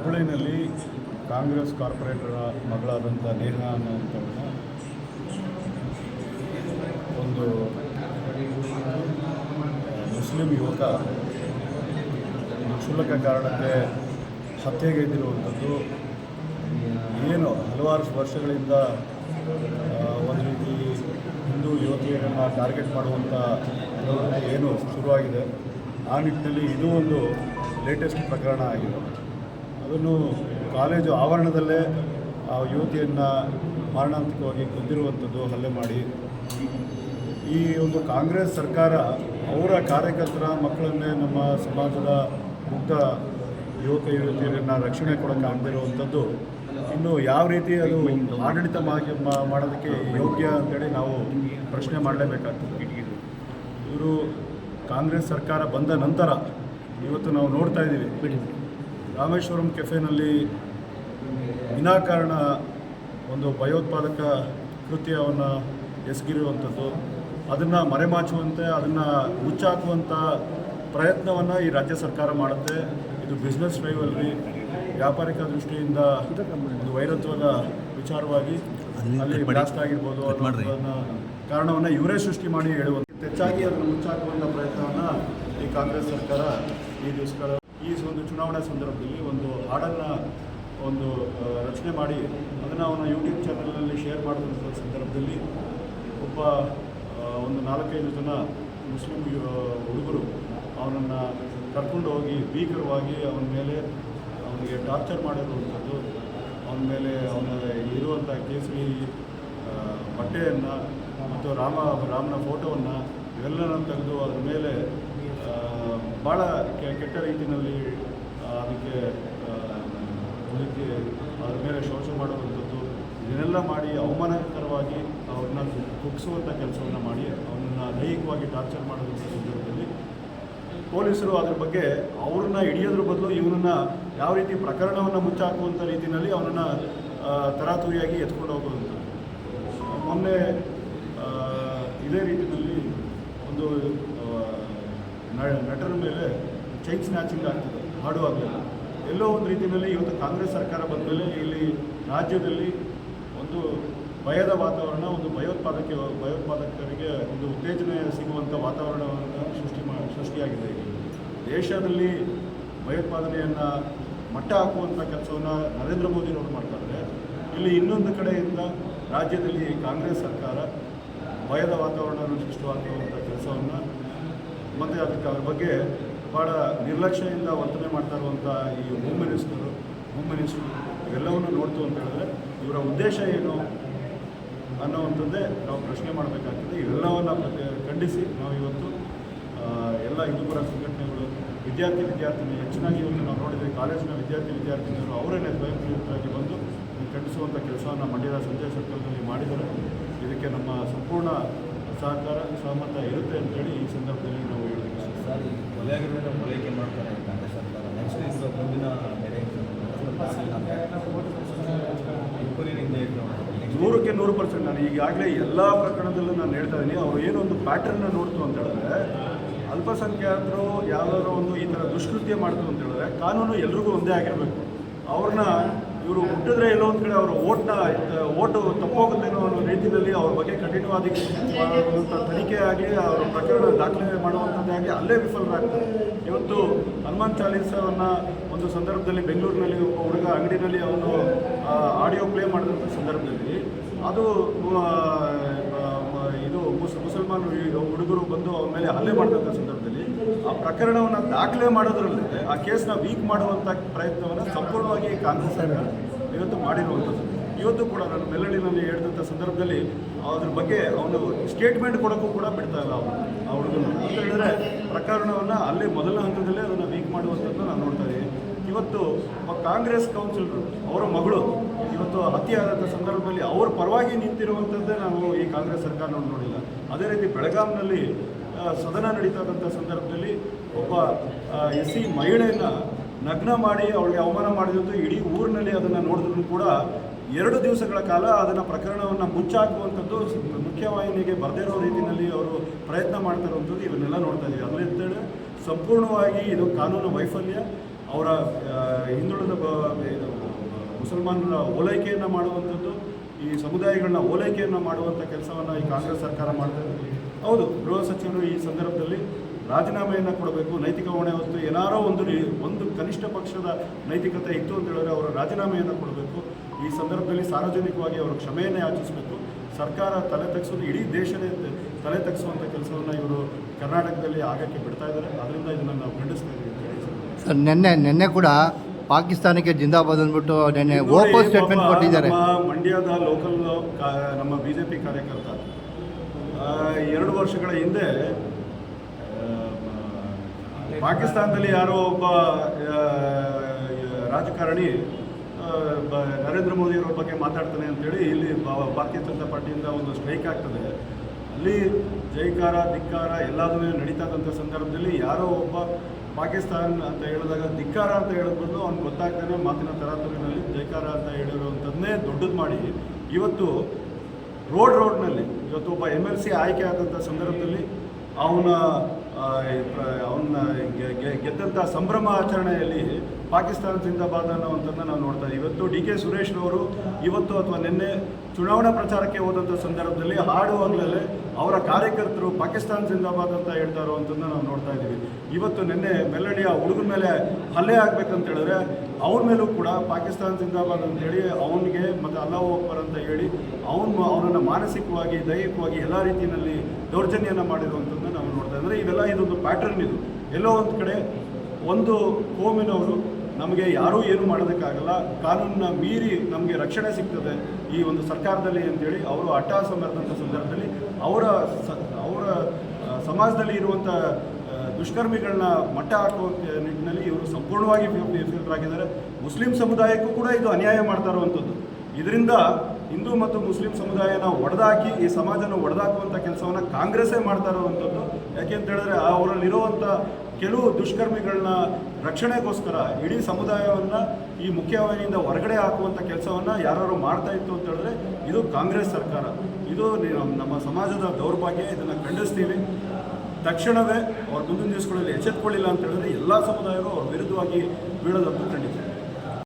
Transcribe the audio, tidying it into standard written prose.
ಹುಬ್ಬಳ್ಳಿನಲ್ಲಿ Congress corporate ಮಗಳಾದಂಥ Neha ಅನ್ನುವಂಥವ್ರನ್ನ ಒಂದು Muslim ಯುವಕ ಕ್ಷುಲ್ಲಕ ಕಾರಣಕ್ಕೆ ಹತ್ಯೆಗೈದಿರುವಂಥದ್ದು ಏನು ಹಲವಾರು ವರ್ಷಗಳಿಂದ ಒಂದು ರೀತಿ ಹಿಂದೂ ಯುವತಿಯರನ್ನು ಟಾರ್ಗೆಟ್ ಮಾಡುವಂಥ ಏನು ಶುರುವಾಗಿದೆ. ಆ ನಿಟ್ಟಿನಲ್ಲಿ ಇದು ಒಂದು ಲೇಟೆಸ್ಟ್ ಪ್ರಕರಣ ಆಗಿದೆ. ಅದನ್ನು ಕಾಲೇಜು ಆವರಣದಲ್ಲೇ ಆ ಯುವತಿಯನ್ನು ಮಾರಣಾಂತಿಕವಾಗಿ ಕೊಂದಿರುವಂಥದ್ದು, ಹಲ್ಲೆ ಮಾಡಿ. ಈ ಒಂದು ಕಾಂಗ್ರೆಸ್ ಸರ್ಕಾರ ಅವರ ಕಾರ್ಯಕರ್ತರ ಮಕ್ಕಳನ್ನೇ ನಮ್ಮ ಸಮಾಜದ ಮುಗ್ಧ ಯುವಕ ಯುವತಿಯರನ್ನು ರಕ್ಷಣೆ ಕೊಡೋಕ್ಕೆ ಆಗದಿರುವಂಥದ್ದು ಇನ್ನು ಯಾವ ರೀತಿ ಅದು ಆಡಳಿತ ಮಾಡೋದಕ್ಕೆ ಯೋಗ್ಯ ಅಂತೇಳಿ ನಾವು ಪ್ರಶ್ನೆ ಮಾಡಲೇಬೇಕಾಗ್ತದೆ. ಇವರು ಕಾಂಗ್ರೆಸ್ ಸರ್ಕಾರ ಬಂದ ನಂತರ ಇವತ್ತು ನಾವು ನೋಡ್ತಾ ಇದ್ದೀವಿ, ರಾಮೇಶ್ವರಂ ಕೆಫೆನಲ್ಲಿ ವಿನಾಕಾರಣ ಒಂದು ಭಯೋತ್ಪಾದಕ ಕೃತ್ಯವನ್ನು ಎಸಗಿರುವಂಥದ್ದು, ಅದನ್ನು ಮರೆಮಾಚುವಂತೆ, ಅದನ್ನು ಮುಚ್ಚಾಕುವಂಥ ಪ್ರಯತ್ನವನ್ನು ಈ ರಾಜ್ಯ ಸರ್ಕಾರ ಮಾಡುತ್ತೆ. ಇದು ಬಿಸ್ನೆಸ್ ರೈವಲ್ರಿ, ವ್ಯಾಪಾರಿಕ ದೃಷ್ಟಿಯಿಂದ ಒಂದು ವೈರತ್ವದ ವಿಚಾರವಾಗಿ ಅಲ್ಲಿ ಬ್ಲಾಸ್ಟ್ ಆಗಿರ್ಬೋದು ಅನ್ನೋ ಕಾರಣವನ್ನು ಇವರೇ ಸೃಷ್ಟಿ ಮಾಡಿ ಹೇಳುವಂಥ ಹೆಚ್ಚಾಗಿ ಅದನ್ನು ಮುಚ್ಚಾಕುವಂಥ ಪ್ರಯತ್ನವನ್ನು ಈ ಕಾಂಗ್ರೆಸ್ ಸರ್ಕಾರ ಈ ದಿವಸಗಳ ಈ ಒಂದು ಚುನಾವಣಾ ಸಂದರ್ಭದಲ್ಲಿ ಒಂದು ಹಾಡನ್ನು ಒಂದು ರಚನೆ ಮಾಡಿ ಅದನ್ನು ಅವನ ಯೂಟ್ಯೂಬ್ ಚಾನಲ್ನಲ್ಲಿ ಶೇರ್ ಮಾಡಿದಂಥ ಸಂದರ್ಭದಲ್ಲಿ ಒಂದು 4-5 ಜನ ಮುಸ್ಲಿಂ ಹುಡುಗರು ಅವನನ್ನು ಕರ್ಕೊಂಡು ಹೋಗಿ ಭೀಕರವಾಗಿ ಅವನ ಮೇಲೆ ಅವನಿಗೆ ಟಾರ್ಚರ್ ಮಾಡಿರುವಂಥದ್ದು, ಅವನ ಮೇಲೆ ಅವನ ಇರುವಂಥ ಕೇಸರಿ ಬಟ್ಟೆಯನ್ನು ಮತ್ತು ರಾಮನ ಫೋಟೋವನ್ನು ಇವೆಲ್ಲನೂ ತೆಗೆದು ಅದರ ಮೇಲೆ ಭಾಳ ಕೆಟ್ಟ ರೀತಿಯಲ್ಲಿ ಅದಕ್ಕೆ ಅದರ ಮೇಲೆ ಶೋಷಣೆ ಮಾಡುವಂಥದ್ದು, ಇದನ್ನೆಲ್ಲ ಮಾಡಿ ಅವಮಾನಕರವಾಗಿ ಅವ್ರನ್ನ ಕುಗ್ಗಿಸುವಂಥ ಕೆಲಸವನ್ನು ಮಾಡಿ ಅವನನ್ನು ದೈಹಿಕವಾಗಿ ಟಾರ್ಚರ್ ಮಾಡುವಂಥ ಸಂದರ್ಭದಲ್ಲಿ ಪೊಲೀಸರು ಅದರ ಬಗ್ಗೆ ಅವ್ರನ್ನ ಹಿಡಿಯೋದ್ರ ಬದಲು ಇವನನ್ನು ಯಾವ ರೀತಿ ಪ್ರಕರಣವನ್ನು ಮುಚ್ಚಾಕುವಂಥ ರೀತಿಯಲ್ಲಿ ಅವನನ್ನು ತರಾತುರಿಯಾಗಿ ಎತ್ಕೊಂಡು ಹೋಗುವಂಥದ್ದು. ಮೊನ್ನೆ ಇದೇ ರೀತಿಯಲ್ಲಿ ಒಂದು ನಟರ ಮೇಲೆ ಚೈನ್ ಸ್ನ್ಯಾಚಿಂಗ್ ಆಗ್ತದೆ, ಹಾಡುವಾಗಲಿಲ್ಲ. ಎಲ್ಲೋ ಒಂದು ರೀತಿಯಲ್ಲಿ ಇವತ್ತು ಕಾಂಗ್ರೆಸ್ ಸರ್ಕಾರ ಬಂದ ಮೇಲೆ ಇಲ್ಲಿ ರಾಜ್ಯದಲ್ಲಿ ಒಂದು ಭಯದ ವಾತಾವರಣ, ಒಂದು ಭಯೋತ್ಪಾದಕರಿಗೆ ಒಂದು ಉತ್ತೇಜನ ಸಿಗುವಂಥ ವಾತಾವರಣವನ್ನು ಸೃಷ್ಟಿಯಾಗಿದೆ. ದೇಶದಲ್ಲಿ ಭಯೋತ್ಪಾದನೆಯನ್ನು ಮಟ್ಟ ಹಾಕುವಂಥ ಕೆಲಸವನ್ನು ನರೇಂದ್ರ ಮೋದಿಯವರು ಮಾಡ್ತಾರೆ. ಇಲ್ಲಿ ಇನ್ನೊಂದು ಕಡೆಯಿಂದ ರಾಜ್ಯದಲ್ಲಿ ಕಾಂಗ್ರೆಸ್ ಸರ್ಕಾರ ಭಯದ ವಾತಾವರಣವನ್ನು ಸೃಷ್ಟಿಸುವಂಥ ಕೆಲಸವನ್ನು ಮತ್ತು ಅದಕ್ಕೆ ಅದ್ರ ಬಗ್ಗೆ ಭಾಳ ನಿರ್ಲಕ್ಷ್ಯದಿಂದ ವರ್ತನೆ ಮಾಡ್ತಾ ಇರುವಂಥ ಈ ಹೋಮ್ ಮಿನಿಸ್ಟ್ರು ಇವೆಲ್ಲವನ್ನು ನೋಡ್ತು ಅಂತ ಹೇಳಿದ್ರೆ ಇವರ ಉದ್ದೇಶ ಏನು ಅನ್ನೋವಂಥದ್ದೇ ನಾವು ಪ್ರಶ್ನೆ ಮಾಡಬೇಕಾಗ್ತದೆ. ಇವೆಲ್ಲವನ್ನು ಖಂಡಿಸಿ ನಾವು ಇವತ್ತು ಎಲ್ಲ ಹಿಂದೂಪರ ಸಂಘಟನೆಗಳು, ವಿದ್ಯಾರ್ಥಿನಿ ಹೆಚ್ಚಿನಾಗಿ ಇವತ್ತು ನಾವು ನೋಡಿದರೆ ಕಾಲೇಜಿನ ವಿದ್ಯಾರ್ಥಿನಿಯರು ಅವರನ್ನೇ ಸ್ವಯಂಪ್ರೇರಿತರಾಗಿ ಬಂದು ಖಂಡಿಸುವಂಥ ಕೆಲಸವನ್ನು ಮಂಡ್ಯದ ಸಂಜಯ್ ಸರ್ಕಲ್ನಲ್ಲಿ ಮಾಡಿದರೆ ಇದಕ್ಕೆ ನಮ್ಮ ಸಂಪೂರ್ಣ ಸಹಕಾರ ಸಹಮತ ಇರುತ್ತೆ ಅಂತೇಳಿ ಈ ಸಂದರ್ಭದಲ್ಲಿ ನಾವು ಹೇಳೋದಕ್ಕೆ ಸರ್, ಕೊಲೆಯಾಗಿರೋದನ್ನ ಹೋಲಿಕೆ ಮಾಡ್ತಾರೆ ಕಾಂಗ್ರೆಸ್ ಸರ್ಕಾರ. ನೆಕ್ಸ್ಟ್ ಮುಂದಿನ ನೂರಕ್ಕೆ 100% ನಾನು ಈಗಾಗಲೇ ಎಲ್ಲ ಪ್ರಕರಣದಲ್ಲೂ ನಾನು ಹೇಳ್ತಾ ಇದ್ದೀನಿ. ಅವರು ಏನೊಂದು ಪ್ಯಾಟರ್ನ ನೋಡ್ತು ಅಂತ ಹೇಳಿದ್ರೆ, ಅಲ್ಪಸಂಖ್ಯಾತರು ಯಾವ್ದಾದ್ರು ಒಂದು ಈ ಥರ ದುಷ್ಕೃತ್ಯ ಮಾಡ್ತು ಅಂತ ಹೇಳಿದ್ರೆ ಕಾನೂನು ಎಲ್ರಿಗೂ ಒಂದೇ ಆಗಿರಬೇಕು. ಅವ್ರನ್ನ ಇವರು ಹುಟ್ಟಿದ್ರೆ ಎಲ್ಲೋ ಒಂದು ಕಡೆ ಅವರ ಓಟು ತಪ್ಪೋಗುತ್ತೇನೋ ಅನ್ನೋ ರೀತಿಯಲ್ಲಿ ಅವ್ರ ಬಗ್ಗೆ ಕಠಿಣವಾದ ತನಿಖೆ ಆಗಲಿ, ಅವರ ಪ್ರಕರಣ ದಾಖಲೆ ಮಾಡುವಂಥದ್ದೇ ಆಗಲಿ ಅಲ್ಲೇ ವಿಫಲರಾಗ್ತಾರೆ. ಇವತ್ತು ಹನುಮಾನ್ ಚಾಲೀಸವನ್ನು ಒಂದು ಸಂದರ್ಭದಲ್ಲಿ ಬೆಂಗಳೂರಿನಲ್ಲಿ ಒಬ್ಬ ಹುಡುಗ ಅಂಗಡಿನಲ್ಲಿ ಅವನು ಆಡಿಯೋ ಪ್ಲೇ ಮಾಡಿದಂಥ ಸಂದರ್ಭದಲ್ಲಿ ಅದು ಇದು ಮುಸಲ್ಮಾನ್ ಹುಡುಗರು ಬಂದು ಅವನ ಮೇಲೆ ಹಲ್ಲೆ ಮಾಡಿದಂಥ ಸಂದರ್ಭದಲ್ಲಿ ಆ ಪ್ರಕರಣವನ್ನು ದಾಖಲೆ ಮಾಡೋದ್ರಲ್ಲಿ ಆ ಕೇಸ್ನ ವೀಕ್ ಮಾಡುವಂಥ ಪ್ರಯತ್ನವನ್ನು ಸಂಪೂರ್ಣವಾಗಿ ಕಾಂಗ್ರೆಸ್ ಸರ್ಕಾರ ಇವತ್ತು ಮಾಡಿರುವಂಥದ್ದು. ಇವತ್ತು ಕೂಡ ನಾನು ಮೆಲ್ಲಡಿನಲ್ಲಿ ಹೇಳಿದಂಥ ಸಂದರ್ಭದಲ್ಲಿ ಅದ್ರ ಬಗ್ಗೆ ಅವನು ಸ್ಟೇಟ್ಮೆಂಟ್ ಕೊಡೋಕ್ಕೂ ಕೂಡ ಬಿಡ್ತಾ ಇಲ್ಲ ಆ ಹುಡುಗನ ಅಂತ ಹೇಳಿದ್ರೆ ಪ್ರಕರಣವನ್ನು ಅಲ್ಲಿ ಮೊದಲ ಹಂತದಲ್ಲೇ ಅದನ್ನು ವೀಕ್ ಮಾಡುವಂಥದ್ದು ನಾನು ನೋಡ್ತಾ ಇದ್ದೀನಿ. ಇವತ್ತು ಕಾಂಗ್ರೆಸ್ ಕೌನ್ಸಿಲರು ಅವರ ಮಗಳು ಇವತ್ತು ಹತ್ಯೆ ಆದಂಥ ಸಂದರ್ಭದಲ್ಲಿ ಅವ್ರ ಪರವಾಗಿ ನಿಂತಿರುವಂಥದ್ದೇ ನಾವು ಈ ಕಾಂಗ್ರೆಸ್ ಸರ್ಕಾರ ನೋಡಿಲ್ಲ. ಅದೇ ರೀತಿ ಬೆಳಗಾಂನಲ್ಲಿ ಸದನ ನಡೀತಾ ಇದ್ದಂಥ ಸಂದರ್ಭದಲ್ಲಿ ಒಬ್ಬ SC ಮಹಿಳೆಯನ್ನು ನಗ್ನ ಮಾಡಿ ಅವಳಿಗೆ ಅವಮಾನ ಮಾಡಿದಂಥ ಇಡೀ ಊರಿನಲ್ಲಿ ಅದನ್ನು ನೋಡಿದ್ರು ಕೂಡ 2 ದಿವಸಗಳ ಕಾಲ ಅದನ್ನು ಪ್ರಕರಣವನ್ನು ಮುಚ್ಚಾಕುವಂಥದ್ದು ಮುಖ್ಯವಾಹಿನಿಗೆ ಬರದೇ ಇರೋ ರೀತಿಯಲ್ಲಿ ಅವರು ಪ್ರಯತ್ನ ಮಾಡ್ತಾ ಇರುವಂಥದ್ದು ಇವನ್ನೆಲ್ಲ ನೋಡ್ತಾ ಇದ್ದೀವಿ. ಅದರಿಂದ ಸಂಪೂರ್ಣವಾಗಿ ಇದು ಕಾನೂನು ವೈಫಲ್ಯ. ಅವರ ಹಿಂದುಳಿದ ಮುಸಲ್ಮಾನರ ಓಲೈಕೆಯನ್ನು ಮಾಡುವಂಥದ್ದು, ಈ ಸಮುದಾಯಗಳನ್ನ ಓಲೈಕೆಯನ್ನು ಮಾಡುವಂಥ ಕೆಲಸವನ್ನು ಈ ಕಾಂಗ್ರೆಸ್ ಸರ್ಕಾರ ಮಾಡ್ತಾ ಇದೆ. ಹೌದು, ಗೃಹ ಸಚಿವರು ಈ ಸಂದರ್ಭದಲ್ಲಿ ರಾಜೀನಾಮೆಯನ್ನು ಕೊಡಬೇಕು. ನೈತಿಕ ಹೊಣೆ ಹೊತ್ತು ಏನಾರೋ ಒಂದು ಕನಿಷ್ಠ ಪಕ್ಷದ ನೈತಿಕತೆ ಇತ್ತು ಅಂತ ಹೇಳಿದ್ರೆ ಅವರು ರಾಜೀನಾಮೆಯನ್ನು ಕೊಡಬೇಕು. ಈ ಸಂದರ್ಭದಲ್ಲಿ ಸಾರ್ವಜನಿಕವಾಗಿ ಅವರು ಕ್ಷಮೆಯನ್ನೇ ಯಾಚಿಸಬೇಕು. ಸರ್ಕಾರ ತಲೆ ತಗ್ಸೋದು, ಇಡೀ ದೇಶನೇ ತಲೆ ತಗ್ಸುವಂಥ ಕೆಲಸವನ್ನು ಇವರು ಕರ್ನಾಟಕದಲ್ಲಿ ಆಗಕ್ಕೆ ಬಿಡ್ತಾ ಇದ್ದಾರೆ. ಅದರಿಂದ ಇದನ್ನು ನಾವು ಖಂಡಿಸ್ತಾ ಇದ್ದೀವಿ ಅಂತ ಹೇಳಿ ಸರ್, ನಿನ್ನೆ ಕೂಡ ಪಾಕಿಸ್ತಾನಕ್ಕೆ ಜಿಂದಾಬಾದ್ ಅಂದ್ಬಿಟ್ಟು ನಿನ್ನೆ ಓಪನ್ ಸ್ಟೇಟ್ಮೆಂಟ್ ಕೊಟ್ಟಿದ್ದಾರೆ. ನಮ್ಮ ಮಂಡ್ಯದ ಲೋಕಲ್ ನಮ್ಮ BJP ಕಾರ್ಯಕರ್ತ 2 ವರ್ಷಗಳ ಹಿಂದೆ ಪಾಕಿಸ್ತಾನದಲ್ಲಿ ಯಾರೋ ಒಬ್ಬ ರಾಜಕಾರಣಿ ನರೇಂದ್ರ ಮೋದಿಯವರ ಬಗ್ಗೆ ಮಾತಾಡ್ತಾನೆ ಅಂತೇಳಿ ಇಲ್ಲಿ ಭಾರತೀಯ ಜನತಾ ಪಾರ್ಟಿಯಿಂದ ಒಂದು ಸ್ಟ್ರೈಕ್ ಆಗ್ತದೆ. ಅಲ್ಲಿ ಜೈಕಾರ ಧಿಕ್ಕಾರ ಎಲ್ಲದೂ ನಡೀತಾ ಇದ್ದಂಥ ಸಂದರ್ಭದಲ್ಲಿ ಯಾರೋ ಒಬ್ಬ ಪಾಕಿಸ್ತಾನ್ ಅಂತ ಹೇಳಿದಾಗ ಧಿಕ್ಕಾರ ಅಂತ ಹೇಳೋದ್ ಬದಲು ಅವ್ನು ಗೊತ್ತಾಗ್ತಾನೆ ಮಾತಿನ ತರಾತುರಿನಲ್ಲಿ ಜೈಕಾರ ಅಂತ ಹೇಳಿರುವಂಥದ್ದನ್ನೇ ದೊಡ್ಡದು ಮಾಡಿ ಇವತ್ತು ರೋಡ್ನಲ್ಲಿ ಇವತ್ತು ಒಬ್ಬ MLC ಆಯ್ಕೆ ಆದಂಥ ಸಂದರ್ಭದಲ್ಲಿ ಅವನ ಗೆದ್ದಂಥ ಸಂಭ್ರಮ ಆಚರಣೆಯಲ್ಲಿ ಪಾಕಿಸ್ತಾನ ಜಿಂದಾಬಾದ್ ಅನ್ನೋವಂಥದ್ದನ್ನು ನಾವು ನೋಡ್ತಾ ಇದ್ದೀವಿ. ಇವತ್ತು DK ಸುರೇಶ್ರವರು ಇವತ್ತು ಅಥವಾ ನಿನ್ನೆ ಚುನಾವಣಾ ಪ್ರಚಾರಕ್ಕೆ ಹೋದಂಥ ಸಂದರ್ಭದಲ್ಲಿ ಹಾಡುವಾಗಲೇ ಅವರ ಕಾರ್ಯಕರ್ತರು ಪಾಕಿಸ್ತಾನ ಜಿಂದಾಬಾದ್ ಅಂತ ಹೇಳ್ತಾ ಇರುವಂಥದ್ದನ್ನ ನಾವು ನೋಡ್ತಾ ಇದ್ದೀವಿ. ಇವತ್ತು ನಿನ್ನೆ ಮೆಲ್ಲಡಿಯ ಹುಡುಗನ ಮೇಲೆ ಹಲ್ಲೆ ಆಗಬೇಕಂತ ಹೇಳಿದ್ರೆ ಅವ್ರ ಮೇಲೂ ಕೂಡ ಪಾಕಿಸ್ತಾನ ಜಿಂದಾಬಾದ್ ಅಂತೇಳಿ ಅವನಿಗೆ ಮತ್ತು ಅಲ್ಲಾಹು ಅಕ್ಬರ್ ಅಂತ ಹೇಳಿ ಅವನನ್ನು ಮಾನಸಿಕವಾಗಿ ದೈಹಿಕವಾಗಿ ಎಲ್ಲ ರೀತಿಯಲ್ಲಿ ದೌರ್ಜನ್ಯನ ಮಾಡಿರುವಂಥದ್ದನ್ನ ನಾವು ನೋಡ್ತಾ ಇದ್ದಾರೆ. ಇವೆಲ್ಲ ಇದೊಂದು ಪ್ಯಾಟರ್ನ್. ಇದು ಎಲ್ಲೋ ಒಂದು ಕಡೆ ಒಂದು ಕೋಮಿನವರು ನಮಗೆ ಯಾರೂ ಏನು ಮಾಡೋದಕ್ಕಾಗಲ್ಲ, ಕಾನೂನನ್ನ ಮೀರಿ ನಮಗೆ ರಕ್ಷಣೆ ಸಿಗ್ತದೆ ಈ ಒಂದು ಸರ್ಕಾರದಲ್ಲಿ ಅಂತೇಳಿ ಅವರು ಅಟ್ಟಹಾಸ ಮೆರೆದಂಥ ಸಂದರ್ಭದಲ್ಲಿ ಅವರ ಸಮಾಜದಲ್ಲಿ ಇರುವಂಥ ದುಷ್ಕರ್ಮಿಗಳನ್ನ ಮಟ್ಟ ಹಾಕುವ ನಿಟ್ಟಿನಲ್ಲಿ ಇವರು ಸಂಪೂರ್ಣವಾಗಿ ವಿಫಲರಾಗಿದ್ದಾರೆ. ಮುಸ್ಲಿಂ ಸಮುದಾಯಕ್ಕೂ ಕೂಡ ಇದು ಅನ್ಯಾಯ ಮಾಡ್ತಾ ಇರುವಂಥದ್ದು. ಇದರಿಂದ ಹಿಂದೂ ಮತ್ತು ಮುಸ್ಲಿಂ ಸಮುದಾಯನ ಒಡೆದಾಕಿ ಈ ಸಮಾಜನ ಒಡೆದಾಕುವಂಥ ಕೆಲಸವನ್ನು ಕಾಂಗ್ರೆಸ್ಸೇ ಮಾಡ್ತಾ ಇರುವಂಥದ್ದು. ಯಾಕೆ ಅಂತ ಹೇಳಿದ್ರೆ ಅವರಲ್ಲಿರುವಂಥ ಕೆಲವು ದುಷ್ಕರ್ಮಿಗಳನ್ನ ರಕ್ಷಣೆಗೋಸ್ಕರ ಇಡೀ ಸಮುದಾಯವನ್ನು ಈ ಮುಖ್ಯವಾಹಿನಿಯಿಂದ ಹೊರಗಡೆ ಹಾಕುವಂಥ ಕೆಲಸವನ್ನು ಯಾರು ಮಾಡ್ತಾ ಇತ್ತು ಅಂತ ಹೇಳಿದ್ರೆ ಇದು ಕಾಂಗ್ರೆಸ್ ಸರ್ಕಾರ. ಇದು ನಮ್ಮ ಸಮಾಜದ ದೌರ್ಭಾಗ್ಯ. ಇದನ್ನು ಖಂಡಿಸ್ತೀವಿ. ತಕ್ಷಣವೇ ಅವ್ರು ಮುಂದಿನ ದಿವಸಗಳಲ್ಲಿ ಎಚ್ಚೆತ್ತುಕೊಳ್ಳಿಲ್ಲ ಅಂತ ಹೇಳಿದ್ರೆ ಎಲ್ಲ ಸಮುದಾಯಗಳು ಅವ್ರ ವಿರುದ್ಧವಾಗಿ ಬೀಳೋದಂತೂ ಖಂಡಿತ.